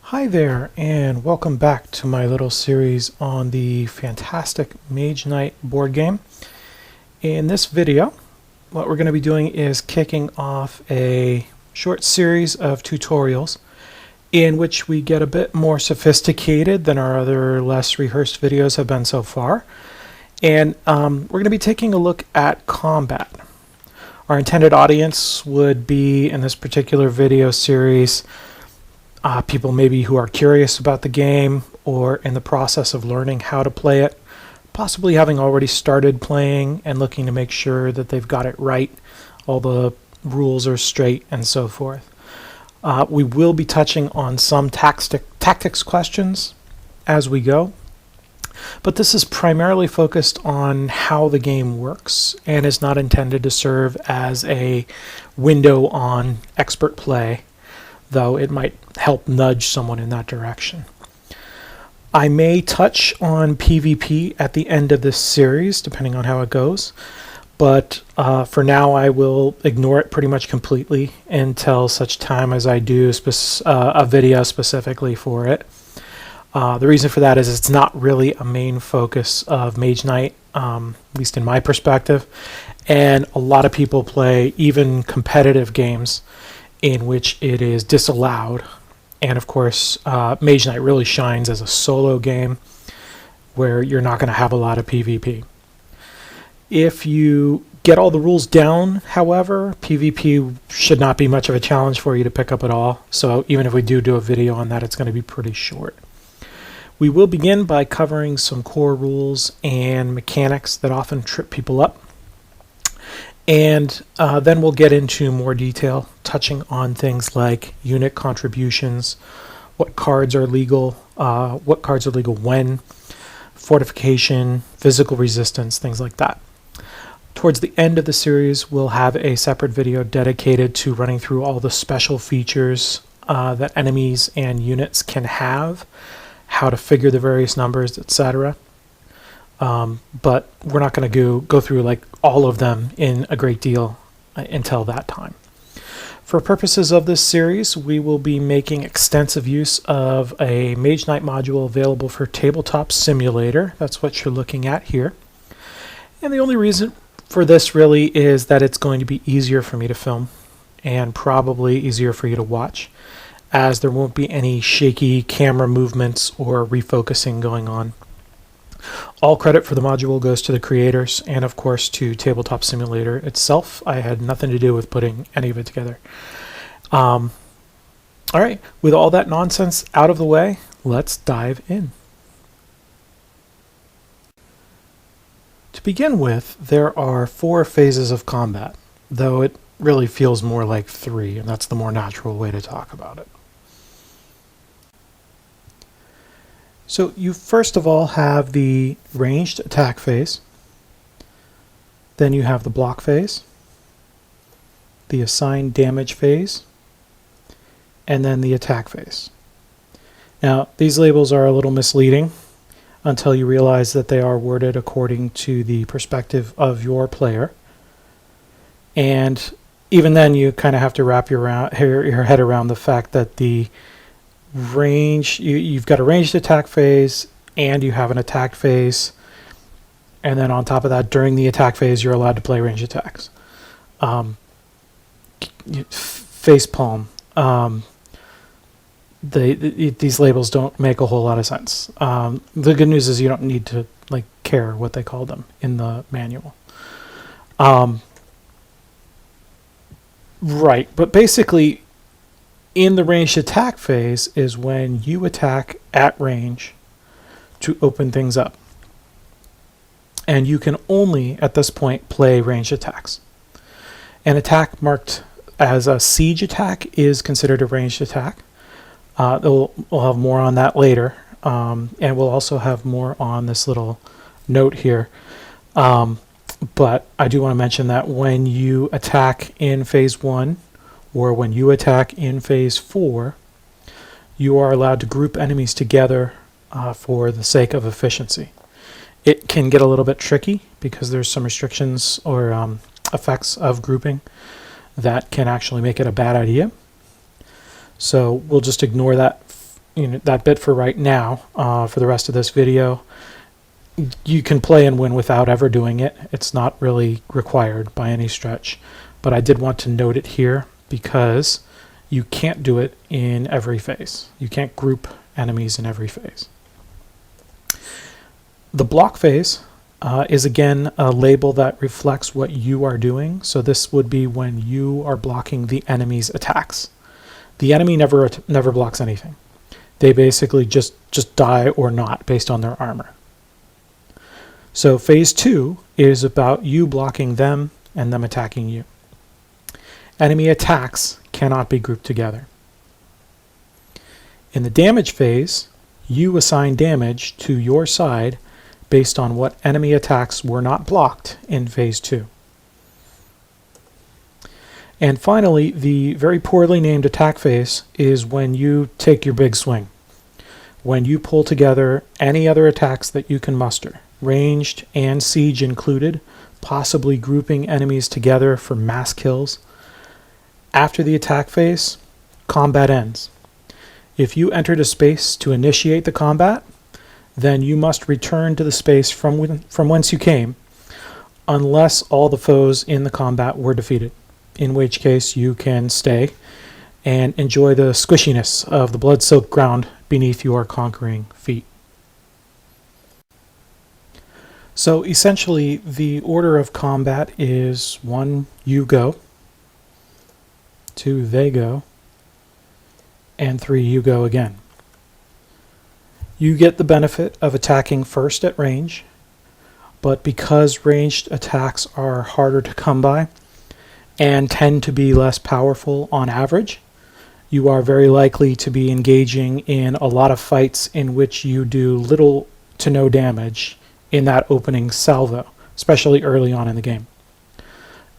Hi there, and welcome back to my little series on the fantastic Mage Knight board game. In this video, what we're going to be doing is kicking off a short series of tutorials in which we get a bit more sophisticated than our other less rehearsed videos have been so far. And we're going to be taking a look at combat. Our intended audience would be, in this particular video series, people maybe who are curious about the game or in the process of learning how to play it, possibly having already started playing and looking to make sure that they've got it right, all the rules are straight, and so forth. We will be touching on some tactics questions as we go, but this is primarily focused on how the game works and is not intended to serve as a window on expert play, though it might help nudge someone in that direction. I may touch on PvP at the end of this series, depending on how it goes, but for now I will ignore it pretty much completely until such time as I do a video specifically for it. The reason for that is it's not really a main focus of Mage Knight, at least in my perspective, and a lot of people play even competitive games in which it is disallowed. And of course, Mage Knight really shines as a solo game where you're not going to have a lot of PvP. If you get all the rules down, however, PvP should not be much of a challenge for you to pick up at all. So even if we do a video on that, it's going to be pretty short. We will begin by covering some core rules and mechanics that often trip people up. And then we'll get into more detail, touching on things like unit contributions, what cards are legal when, fortification, physical resistance, things like that. Towards the end of the series, we'll have a separate video dedicated to running through all the special features that enemies and units can have, how to figure the various numbers, etc. But we're not going to go through like all of them in a great deal until that time. For purposes of this series, we will be making extensive use of a Mage Knight module available for Tabletop Simulator. That's what you're looking at here. And the only reason for this really is that it's going to be easier for me to film and probably easier for you to watch, as there won't be any shaky camera movements or refocusing going on. All credit for the module goes to the creators and, of course, to Tabletop Simulator itself. I had nothing to do with putting any of it together. All right, with all that nonsense out of the way, let's dive in. To begin with, there are 4 phases of combat, though it really feels more like 3, and that's the more natural way to talk about it. So you first of all have the ranged attack phase, then you have the block phase, the assigned damage phase, and then the attack phase. Now these labels are a little misleading until you realize that they are worded according to the perspective of your player, and even then you kind of have to wrap your head around the fact that the range, you've got a ranged attack phase and you have an attack phase, and then on top of that, during the attack phase you're allowed to play ranged attacks. Face palm. These labels don't make a whole lot of sense. The good news is you don't need to care what they call them in the manual. Right, but basically in the ranged attack phase is when you attack at range to open things up. And you can only, at this point, play ranged attacks. An attack marked as a siege attack is considered a ranged attack. We'll have more on that later. And we'll also have more on this little note here. But I do want to mention that when you attack in phase 1, or when you attack in phase 4, you are allowed to group enemies together for the sake of efficiency. It can get a little bit tricky because there's some restrictions or effects of grouping that can actually make it a bad idea. So we'll just ignore that that bit for right now. For the rest of this video, you can play and win without ever doing it. It's not really required by any stretch, but I did want to note it here because you can't do it in every phase. You can't group enemies in every phase. The block phase is again a label that reflects what you are doing. So this would be when you are blocking the enemy's attacks. The enemy never blocks anything. They basically just die or not based on their armor. So phase 2 is about you blocking them and them attacking you. Enemy attacks cannot be grouped together. In the damage phase, you assign damage to your side based on what enemy attacks were not blocked in phase 2. And finally, the very poorly named attack phase is when you take your big swing. When you pull together any other attacks that you can muster, ranged and siege included, possibly grouping enemies together for mass kills. After the attack phase, combat ends. If you entered a space to initiate the combat, then you must return to the space from whence you came, unless all the foes in the combat were defeated, in which case you can stay and enjoy the squishiness of the blood-soaked ground beneath your conquering feet. So essentially, the order of combat is 1, you go, 2, they go, and 3, you go again. You get the benefit of attacking first at range, but because ranged attacks are harder to come by and tend to be less powerful on average, you are very likely to be engaging in a lot of fights in which you do little to no damage in that opening salvo, especially early on in the game.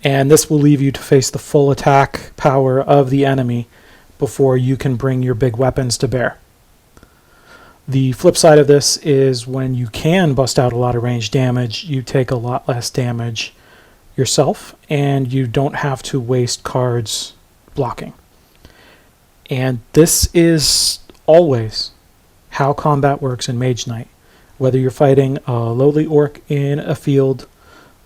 And this will leave you to face the full attack power of the enemy before you can bring your big weapons to bear. The flip side of this is when you can bust out a lot of range damage, you take a lot less damage yourself, and you don't have to waste cards blocking. And this is always how combat works in Mage Knight. Whether you're fighting a lowly orc in a field,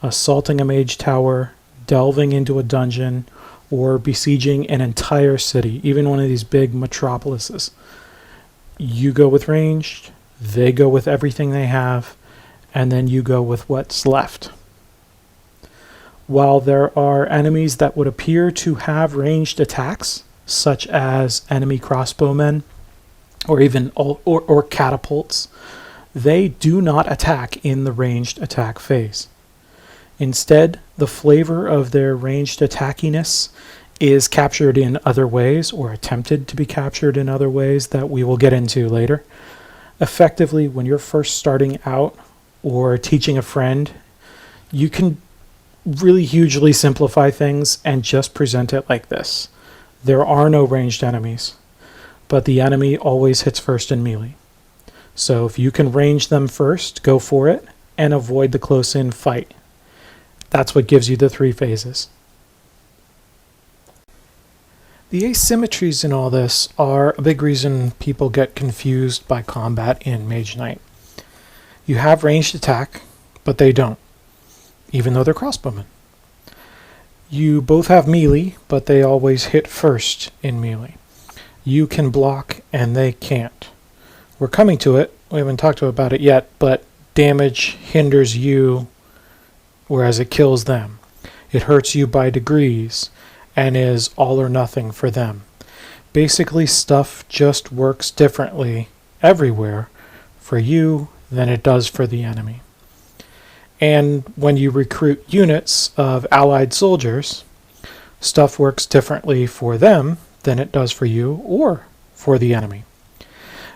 assaulting a mage tower, delving into a dungeon, or besieging an entire city, even one of these big metropolises. You go with ranged, they go with everything they have, and then you go with what's left. While there are enemies that would appear to have ranged attacks, such as enemy crossbowmen, or even or catapults, they do not attack in the ranged attack phase. Instead, the flavor of their ranged attackiness is captured in other ways, or attempted to be captured in other ways that we will get into later. Effectively, when you're first starting out or teaching a friend, you can really hugely simplify things and just present it like this. There are no ranged enemies, but the enemy always hits first in melee. So if you can range them first, go for it, and avoid the close-in fight. That's what gives you the 3 phases. The asymmetries in all this are a big reason people get confused by combat in Mage Knight. You have ranged attack, but they don't, even though they're crossbowmen. You both have melee, but they always hit first in melee. You can block, and they can't. We're coming to it. We haven't talked about it yet, but damage hinders you, whereas it kills them. It hurts you by degrees, and is all or nothing for them. Basically, stuff just works differently everywhere for you than it does for the enemy. And when you recruit units of allied soldiers, stuff works differently for them than it does for you or for the enemy.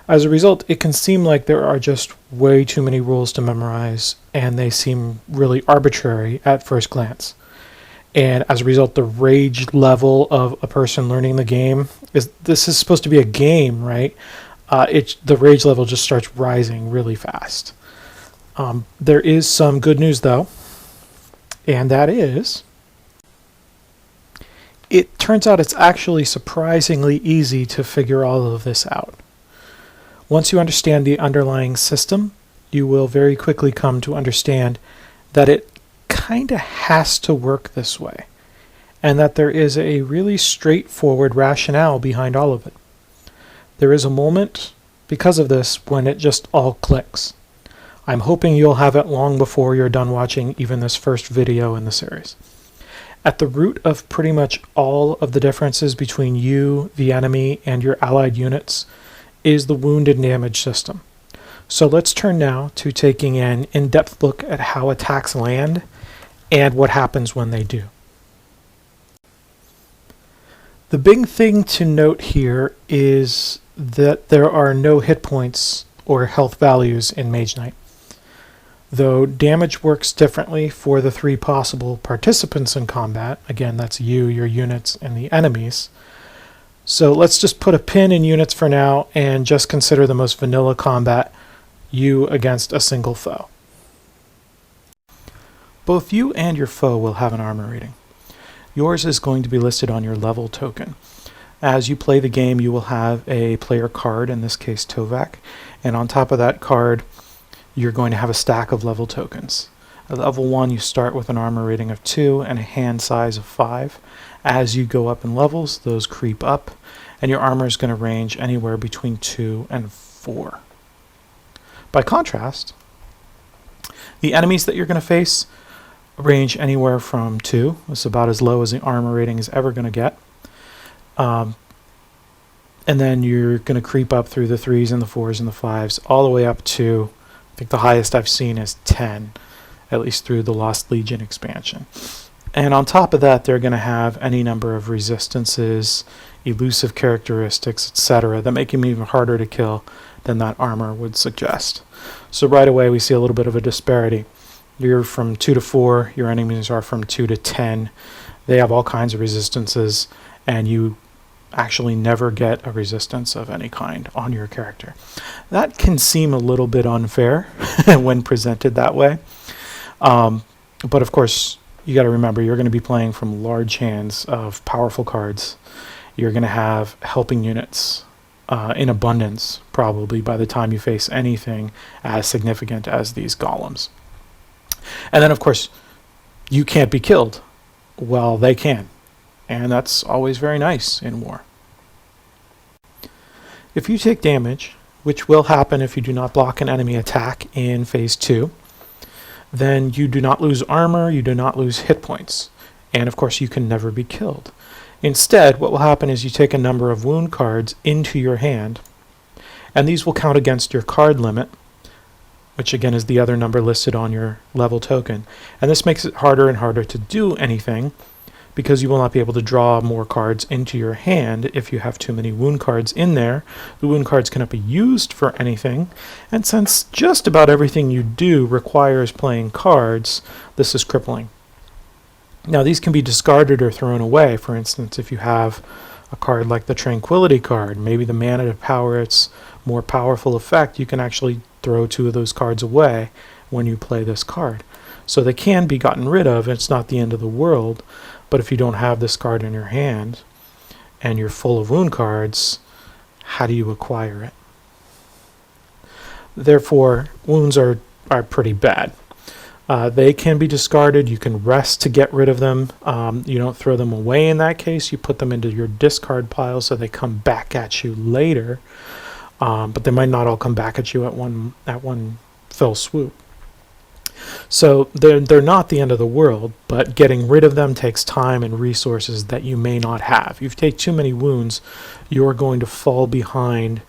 As a result, it can seem like there are just way too many rules to memorize, and they seem really arbitrary at first glance. And as a result, the rage level of a person learning the game this is supposed to be a game, right? The rage level just starts rising really fast. There is some good news, though, and that is, it turns out it's actually surprisingly easy to figure all of this out. Once you understand the underlying system, you will very quickly come to understand that it kind of has to work this way, and that there is a really straightforward rationale behind all of it. There is a moment, because of this, when it just all clicks. I'm hoping you'll have it long before you're done watching even this first video in the series. At the root of pretty much all of the differences between you, the enemy, and your allied units is the wound and damage system. So let's turn now to taking an in-depth look at how attacks land and what happens when they do. The big thing to note here is that there are no hit points or health values in Mage Knight. Though damage works differently for the three possible participants in combat, again that's you, your units, and the enemies. So let's just put a pin in units for now and just consider the most vanilla combat, you against a single foe. Both you and your foe will have an armor rating. Yours is going to be listed on your level token. As you play the game, you will have a player card, in this case Tovak, and on top of that card you're going to have a stack of level tokens. At level 1 you start with an armor rating of 2 and a hand size of 5. As you go up in levels, those creep up, and your armor is going to range anywhere between 2 and 4. By contrast, the enemies that you're going to face range anywhere from 2. It's about as low as the armor rating is ever going to get. And then you're going to creep up through the 3s and the 4s and the 5s, all the way up to, I think the highest I've seen is 10, at least through the Lost Legion expansion. And on top of that, they're going to have any number of resistances, elusive characteristics, etc., that make them even harder to kill than that armor would suggest. So right away we see a little bit of a disparity. You're from 2 to 4, your enemies are from 2 to 10. They have all kinds of resistances, and you actually never get a resistance of any kind on your character. That can seem a little bit unfair when presented that way. But of course, you got to remember, you're going to be playing from large hands of powerful cards. You're going to have helping units in abundance, probably, by the time you face anything as significant as these golems. And then, of course, you can't be killed. Well, they can. And that's always very nice in war. If you take damage, which will happen if you do not block an enemy attack in Phase 2, then you do not lose armor, you do not lose hit points. And of course, you can never be killed. Instead, what will happen is you take a number of wound cards into your hand, and these will count against your card limit, which again is the other number listed on your level token. And this makes it harder and harder to do anything, because you will not be able to draw more cards into your hand if you have too many wound cards in there. The wound cards cannot be used for anything, and since just about everything you do requires playing cards, this is crippling. Now these can be discarded or thrown away. For instance, if you have a card like the Tranquility card, maybe the mana to power its more powerful effect, you can actually throw 2 of those cards away when you play this card. So they can be gotten rid of, it's not the end of the world. But if you don't have this card in your hand and you're full of wound cards, how do you acquire it? Therefore, wounds are pretty bad. They can be discarded. You can rest to get rid of them. You don't throw them away in that case. You put them into your discard pile so they come back at you later. But they might not all come back at you at one fell swoop. So they're not the end of the world, but getting rid of them takes time and resources that you may not have. If you take too many wounds, you're going to fall behind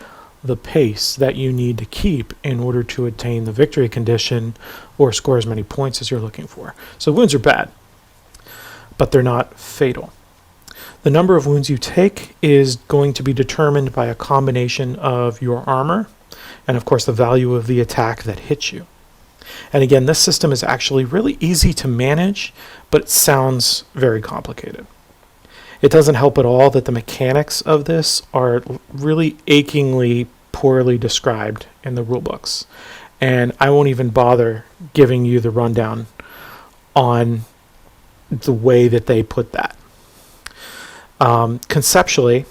the pace that you need to keep in order to attain the victory condition or score as many points as you're looking for. So wounds are bad, but they're not fatal. The number of wounds you take is going to be determined by a combination of your armor and, of course, the value of the attack that hits you. And again, this system is actually really easy to manage, but it sounds very complicated. It doesn't help at all that the mechanics of this are really achingly poorly described in the rulebooks. And I won't even bother giving you the rundown on the way that they put that. Conceptually,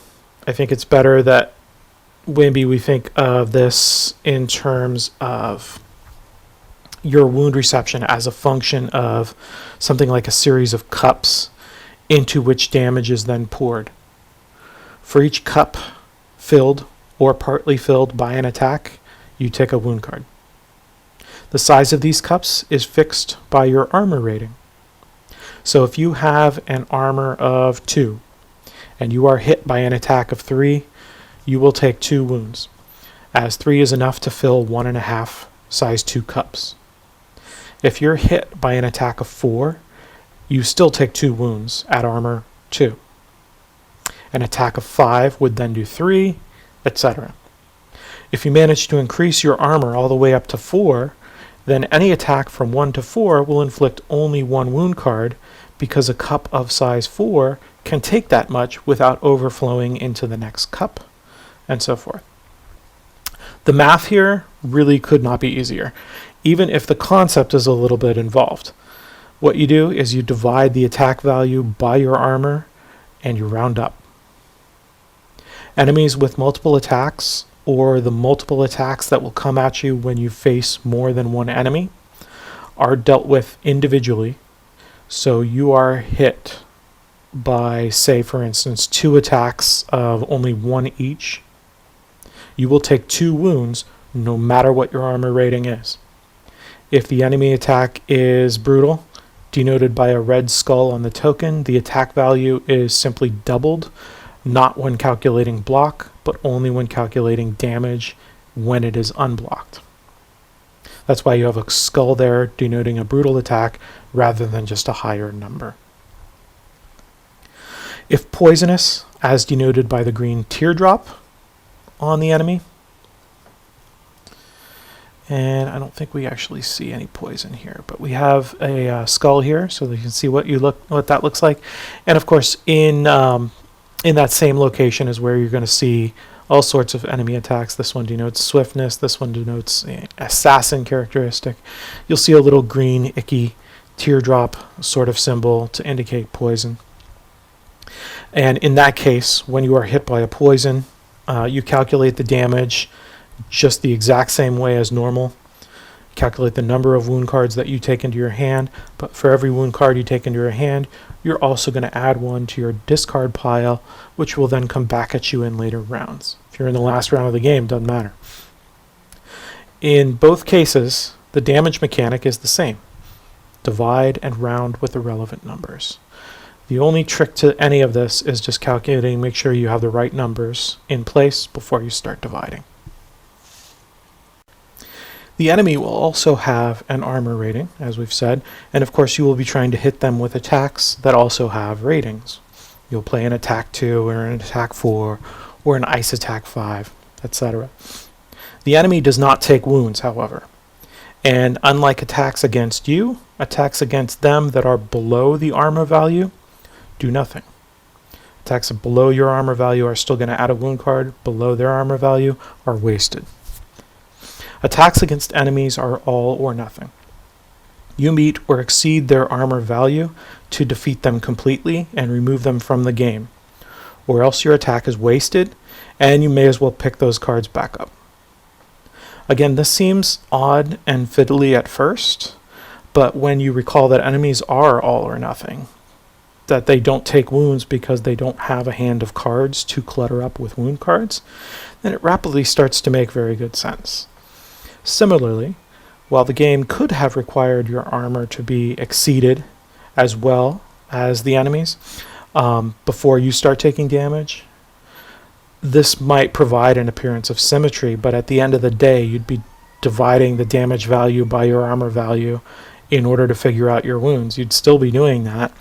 I think it's better that maybe we think of this in terms of your wound reception as a function of something like a series of cups into which damage is then poured. For each cup filled or partly filled by an attack, you take a wound card. The size of these cups is fixed by your armor rating. So if you have an armor of 2 and you are hit by an attack of 3, you will take 2 wounds, as 3 is enough to fill 1.5 size 2 cups. If you're hit by an attack of 4, you still take 2 wounds at armor 2. An attack of 5 would then do 3, etc. If you manage to increase your armor all the way up to 4, then any attack from 1 to 4 will inflict only 1 wound card, because a cup of size 4 can take that much without overflowing into the next cup, and so forth. The math here really could not be easier, even if the concept is a little bit involved. What you do is you divide the attack value by your armor and you round up. Enemies with multiple attacks, or the multiple attacks that will come at you when you face more than one enemy, are dealt with individually. So you are hit by, say for instance, 2 attacks of only 1 each. You will take 2 wounds no matter what your armor rating is. If the enemy attack is brutal, denoted by a red skull on the token, the attack value is simply doubled, not when calculating block, but only when calculating damage when it is unblocked. That's why you have a skull there denoting a brutal attack rather than just a higher number. If poisonous, as denoted by the green teardrop on the enemy, and I don't think we actually see any poison here, but we have a skull here, so that you can see what that looks like. And of course, in that same location is where you're going to see all sorts of enemy attacks. This one denotes swiftness. This one denotes assassin characteristic. You'll see a little green, icky teardrop sort of symbol to indicate poison. And in that case, when you are hit by a poison, you calculate the damage just the exact same way as normal. Calculate the number of wound cards that you take into your hand, but for every wound card you take into your hand, you're also going to add 1 to your discard pile, which will then come back at you in later rounds. If you're in the last round of the game, doesn't matter. In both cases, the damage mechanic is the same. Divide and round with the relevant numbers. The only trick to any of this is just calculating, make sure you have the right numbers in place before you start dividing. The enemy will also have an armor rating, as we've said, and of course you will be trying to hit them with attacks that also have ratings. You'll play an attack 2 or an attack 4 or an ice attack 5, etc. The enemy does not take wounds, however, and unlike attacks against you, attacks against them that are below the armor value do nothing. Attacks below your armor value are still going to add a wound card, below their armor value are wasted. Attacks against enemies are all or nothing. You meet or exceed their armor value to defeat them completely and remove them from the game, or else your attack is wasted and you may as well pick those cards back up. Again, this seems odd and fiddly at first, but when you recall that enemies are all or nothing, that they don't take wounds because they don't have a hand of cards to clutter up with wound cards, then it rapidly starts to make very good sense. Similarly, while the game could have required your armor to be exceeded as well as the enemies before you start taking damage, this might provide an appearance of symmetry, but at the end of the day, you'd be dividing the damage value by your armor value in order to figure out your wounds. You'd still be doing that.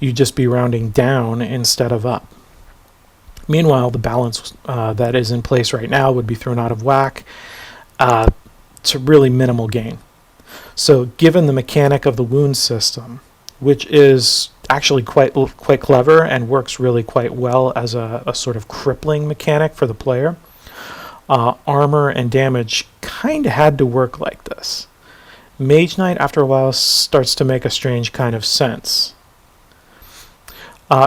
You'd just be rounding down instead of up. Meanwhile, the balance that is in place right now would be thrown out of whack. To really minimal gain. So given the mechanic of the wound system, which is actually quite clever and works really quite well as a sort of crippling mechanic for the player, armor and damage kind of had to work like this. Mage Knight, after a while, starts to make a strange kind of sense.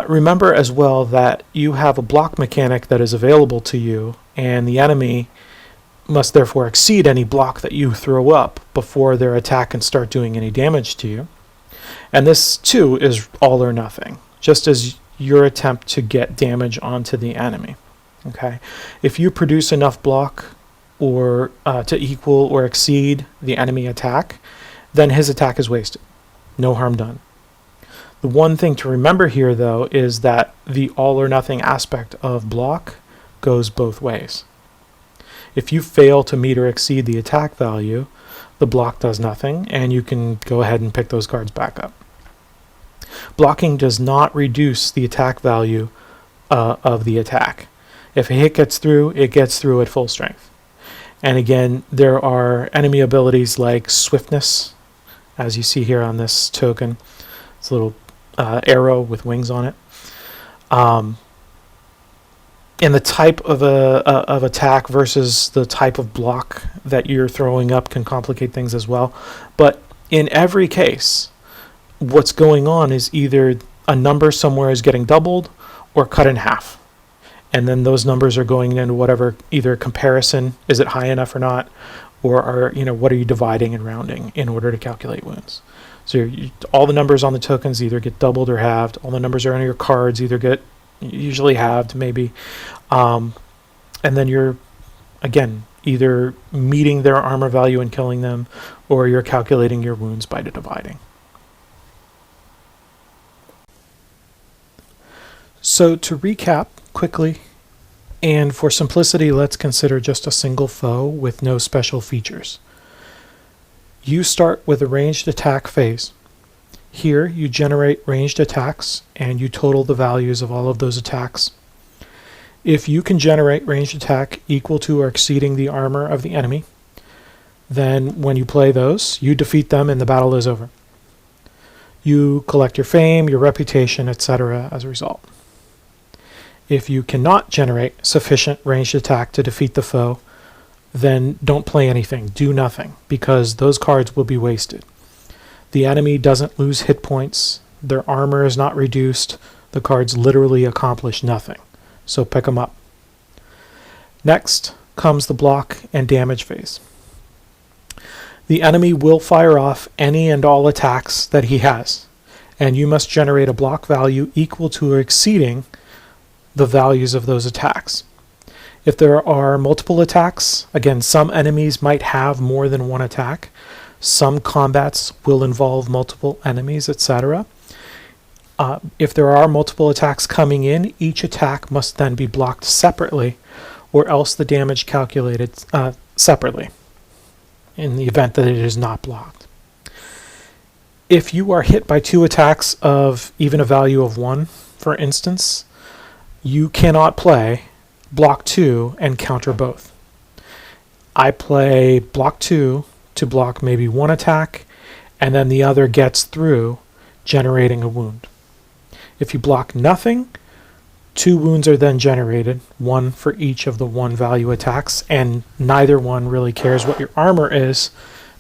Remember as well that you have a block mechanic that is available to you and the enemy must therefore exceed any block that you throw up before their attack can start doing any damage to you. And this too is all or nothing, just as your attempt to get damage onto the enemy. Okay, if you produce enough block or to equal or exceed the enemy attack, then his attack is wasted. No harm done. The one thing to remember here, though, is that the all or nothing aspect of block goes both ways. If you fail to meet or exceed the attack value, the block does nothing, and you can go ahead and pick those cards back up. Blocking does not reduce the attack value of the attack. If a hit gets through, it gets through at full strength. And again, there are enemy abilities like swiftness, as you see here on this token. It's a little arrow with wings on it. And the type of attack versus the type of block that you're throwing up can complicate things as well. But in every case, what's going on is either a number somewhere is getting doubled or cut in half. And then those numbers are going into whatever, either comparison, is it high enough or not, or what are you dividing and rounding in order to calculate wounds. So all the numbers on the tokens either get doubled or halved. All the numbers are on your cards either get usually halved, maybe. And then you're, again, either meeting their armor value and killing them, or you're calculating your wounds by dividing. So to recap quickly, and for simplicity, let's consider just a single foe with no special features. You start with a ranged attack phase. Here, you generate ranged attacks, and you total the values of all of those attacks. If you can generate ranged attack equal to or exceeding the armor of the enemy, then when you play those, you defeat them and the battle is over. You collect your fame, your reputation, etc. as a result. If you cannot generate sufficient ranged attack to defeat the foe, then don't play anything, do nothing, because those cards will be wasted. The enemy doesn't lose hit points, their armor is not reduced, the cards literally accomplish nothing, so pick them up. Next comes the block and damage phase. The enemy will fire off any and all attacks that he has, and you must generate a block value equal to or exceeding the values of those attacks. If there are multiple attacks, again, some enemies might have more than one attack. Some combats will involve multiple enemies, etc. If there are multiple attacks coming in, each attack must then be blocked separately, or else the damage calculated separately, in the event that it is not blocked. If you are hit by two attacks of even a value of 1, for instance, you cannot play block 2 and counter both. I play block 2 to block maybe one attack, and then the other gets through, generating a wound. If you block nothing, 2 wounds are then generated, 1 for each of the 1 value attacks, and neither one really cares what your armor is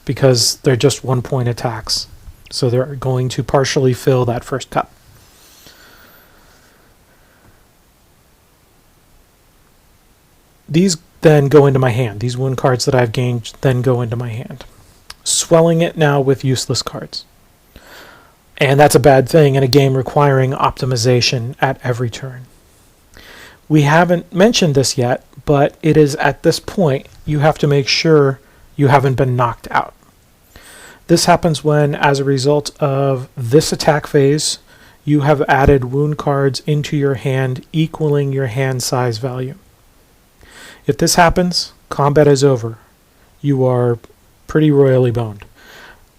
because they're just 1-point attacks. So they're going to partially fill that first cup. These then go into my hand. These wound cards that I've gained then go into my hand, swelling it now with useless cards. And that's a bad thing in a game requiring optimization at every turn. We haven't mentioned this yet, but it is at this point you have to make sure you haven't been knocked out. This happens when, as a result of this attack phase, you have added wound cards into your hand equaling your hand size value. If this happens, combat is over. You are pretty royally boned,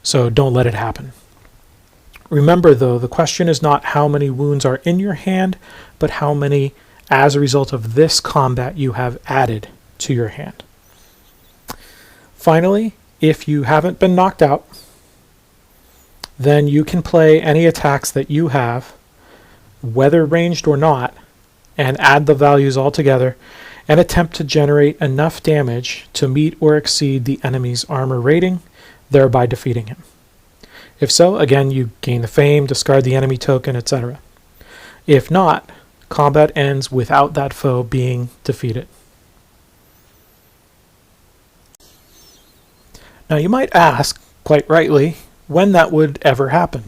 so don't let it happen. Remember, though, the question is not how many wounds are in your hand, but how many, as a result of this combat, you have added to your hand. Finally, if you haven't been knocked out, then you can play any attacks that you have, whether ranged or not, and add the values all together and attempt to generate enough damage to meet or exceed the enemy's armor rating, thereby defeating him. If so, again, you gain the fame, discard the enemy token, etc. If not, combat ends without that foe being defeated. Now you might ask, quite rightly, when that would ever happen.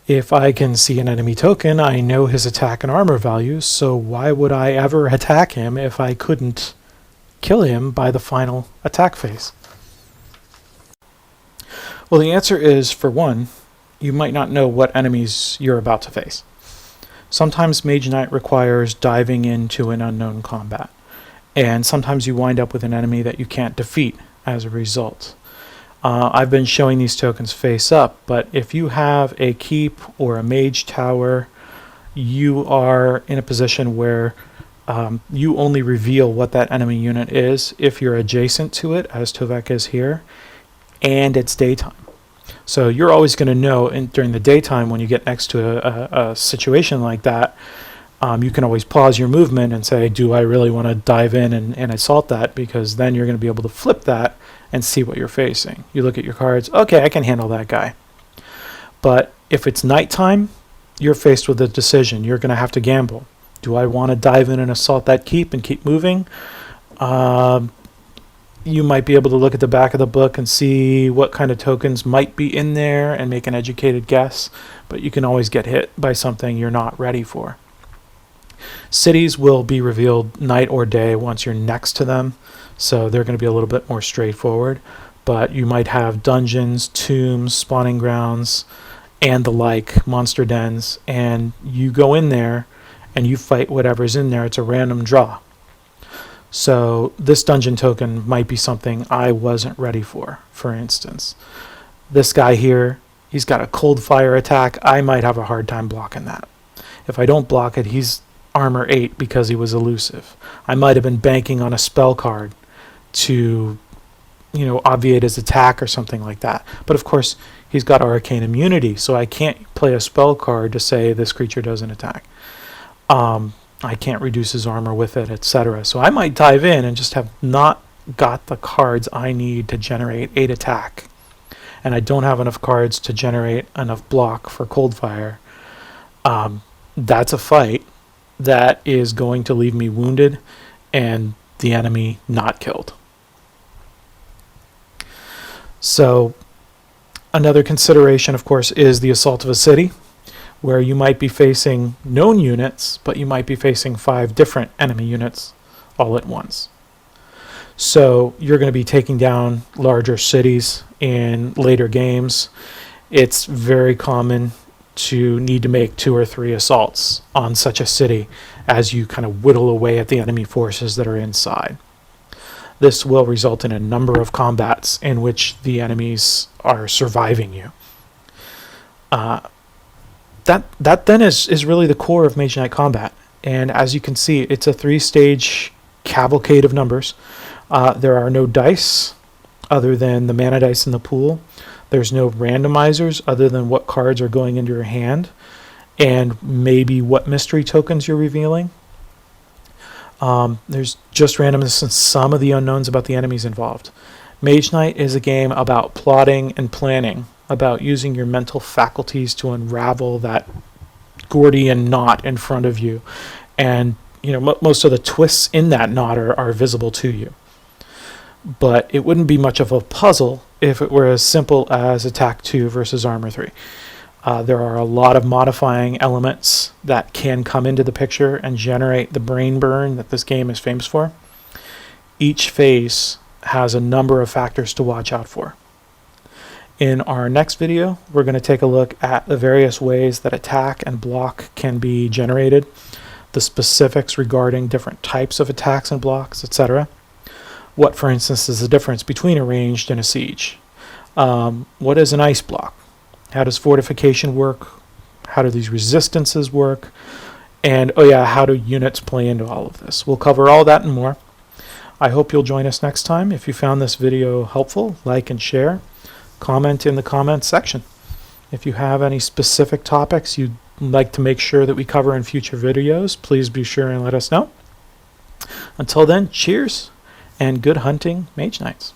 If I can see an enemy token, I know his attack and armor values, so why would I ever attack him if I couldn't kill him by the final attack phase? Well, the answer is, for one, you might not know what enemies you're about to face. Sometimes Mage Knight requires diving into an unknown combat, and sometimes you wind up with an enemy that you can't defeat as a result. I've been showing these tokens face up, but if you have a keep or a mage tower, you are in a position where you only reveal what that enemy unit is if you're adjacent to it, as Tovek is here, and it's daytime. So you're always going to know during the daytime when you get next to a situation like that, you can always pause your movement and say, do I really want to dive in and assault that? Because then you're going to be able to flip that and see what you're facing. You look at your cards, okay, I can handle that guy. But if it's nighttime, you're faced with a decision. You're going to have to gamble. Do I want to dive in and assault that keep and keep moving? You might be able to look at the back of the book and see what kind of tokens might be in there and make an educated guess, but you can always get hit by something you're not ready for. Cities will be revealed night or day once you're next to them, so they're going to be a little bit more straightforward, but you might have dungeons, tombs, spawning grounds, and the like, monster dens, and you go in there and you fight whatever's in there. It's a random draw. So this dungeon token might be something I wasn't ready for instance. This guy here, he's got a cold fire attack. I might have a hard time blocking that. If I don't block it, he's armor 8 because he was elusive. I might have been banking on a spell card to, obviate his attack or something like that. But of course, he's got arcane immunity, so I can't play a spell card to say this creature doesn't attack. I can't reduce his armor with it, etc. So I might dive in and just have not got the cards I need to generate 8 attack. And I don't have enough cards to generate enough block for cold fire. That's a fight that is going to leave me wounded and the enemy not killed. So another consideration, of course, is the assault of a city, where you might be facing known units, but you might be facing 5 different enemy units all at once. So you're going to be taking down larger cities in later games. It's very common to need to make 2 or 3 assaults on such a city as you kind of whittle away at the enemy forces that are inside. This will result in a number of combats in which the enemies are surviving you. That then is really the core of Mage Knight combat. And as you can see, it's a 3-stage cavalcade of numbers. There are no dice other than the mana dice in the pool. There's no randomizers other than what cards are going into your hand and maybe what mystery tokens you're revealing. There's just randomness and some of the unknowns about the enemies involved. Mage Knight is a game about plotting and planning, about using your mental faculties to unravel that Gordian knot in front of you. And, most of the twists in that knot are visible to you. But it wouldn't be much of a puzzle if it were as simple as attack 2 versus armor 3. There are a lot of modifying elements that can come into the picture and generate the brain burn that this game is famous for. Each phase has a number of factors to watch out for. In our next video, we're going to take a look at the various ways that attack and block can be generated, the specifics regarding different types of attacks and blocks, etc. What, for instance, is the difference between a ranged and a siege? What is an ice block? How does fortification work? How do these resistances work? And, how do units play into all of this? We'll cover all that and more. I hope you'll join us next time. If you found this video helpful, like and share. Comment in the comments section. If you have any specific topics you'd like to make sure that we cover in future videos, please be sure and let us know. Until then, cheers and good hunting, Mage Knights.